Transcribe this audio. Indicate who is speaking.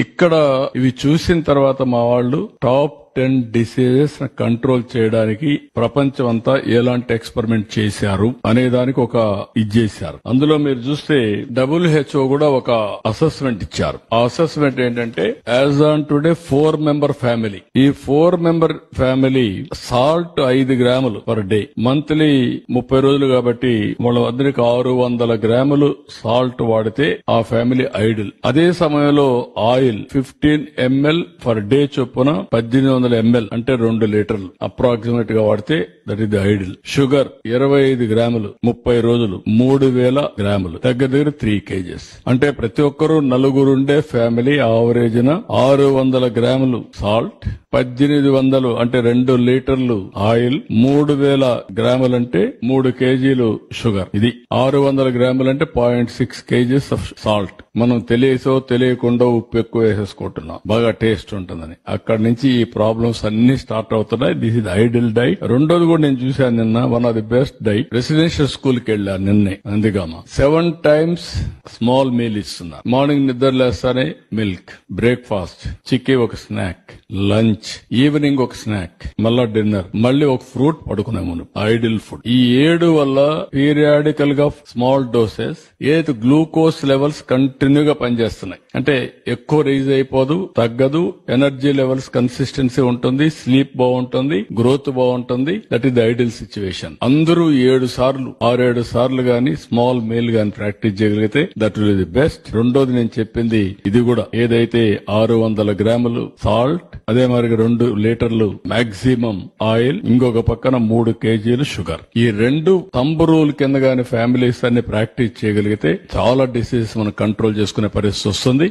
Speaker 1: ఇక్కడ ఇవి చూసిన తర్వాత మా వాళ్ళు టాప్ 10 డిసీజెస్ కంట్రోల్ చేయడానికి ప్రపంచం అంతా ఎలాంటి ఎక్స్పెరిమెంట్ చేశారు అనే దానికి ఒక ఇది చేశారు. అందులో మీరు చూస్తే WHO కూడా ఒక అసెస్మెంట్ ఇచ్చారు. ఆ అసెస్మెంట్ ఏంటంటే as on today 4 member family, ఈ 4 మెంబర్ ఫ్యామిలీ సాల్ట్ 5 గ్రాములు పర్ డే, మంత్లీ 30 రోజులు కాబట్టి వాళ్ళందరికి 600 గ్రాములు సాల్ట్ వాడితే ఆ ఫ్యామిలీ ఐడిల్. అదే సమయంలో ఆయిల్ 15 ml పర్ డే చొప్పున 1800 ml అంటే 2 లీటర్లు అప్రాక్సిమేట్ గా వాడితే that is the ideal. Sugar 25 గ్రాములు 30 రోజులు 3000 గ్రాములు, దగ్గర 3 kgs. అంటే ప్రతి ఒక్కరూ నలుగురుండే ఫ్యామిలీ యావరేజ్ న 600 గ్రాములు సాల్ట్, 1800 అంటే 2 లీటర్లు ఆయిల్, 3000 గ్రాములు అంటే 3 కేజీలు షుగర్. ఇది 600 గ్రాములు అంటే 0.6 kgs ఆఫ్ సాల్ట్. మనం తెలియసో తెలియకుండా ఉప్పు ఎక్కువ వేసేసుకుంటున్నాం, బాగా టేస్ట్ ఉంటుందని. అక్కడి నుంచి ఈ ప్రాబ్లమ్స్ అన్ని స్టార్ట్ అవుతున్నాయి. This is ideal diet. రెండోది కూడా నేను చూశాను నిన్న, one of the best diet. Residential school కి వెళ్ళాను నిన్నే అందుకమ్మా. 7 times స్మాల్ మీల్ ఇస్తున్నారు. మార్నింగ్ నిద్ర లేస్తానే మిల్క్, బ్రేక్ఫాస్ట్, చిక్కీ ఒక స్నాక్, లంచ్, ఈవినింగ్ ఒక స్నాక్, మళ్ళా డిన్నర్, మళ్ళీ ఒక ఫ్రూట్ పడుకునే ముందు. Ideal food. ఈ 7 వల్ల పీరియాడికల్ గా స్మాల్ డోసెస్ ఏది గ్లూకోజ్ లెవెల్స్ కంటిన్యూగా పనిచేస్తున్నాయి. అంటే ఎక్కువ రైజ్ అయిపోదు, తగ్గదు, ఎనర్జీ లెవెల్స్ కన్సిస్టెన్సీ ఉంటుంది, స్లీప్ బాగుంటుంది, గ్రోత్ బాగుంటుంది. That is the ideal situation. అందరూ 7 సార్లు 6-7 సార్లు గాని స్మాల్ మీల్ గాని ప్రాక్టీస్ చేయగలిగితే దట్ విల్ ది బెస్ట్. రెండోది నేను చెప్పింది ఇది కూడా, ఏదైతే 600 గ్రాములు సాల్ట్, అదే మరి 2 లీటర్లు మాక్సిమం ఆయిల్, ఇంకొక పక్కన 3 కేజీలు షుగర్. ఈ 2 తంబు రూల్ కింద గాని ఫ్యామిలీస్ అన్ని ప్రాక్టీస్ చేయగలిగితే చాలా డిసీజెస్ మనం కంట్రోల్ చేసుకునే పరిస్థితి వస్తుంది.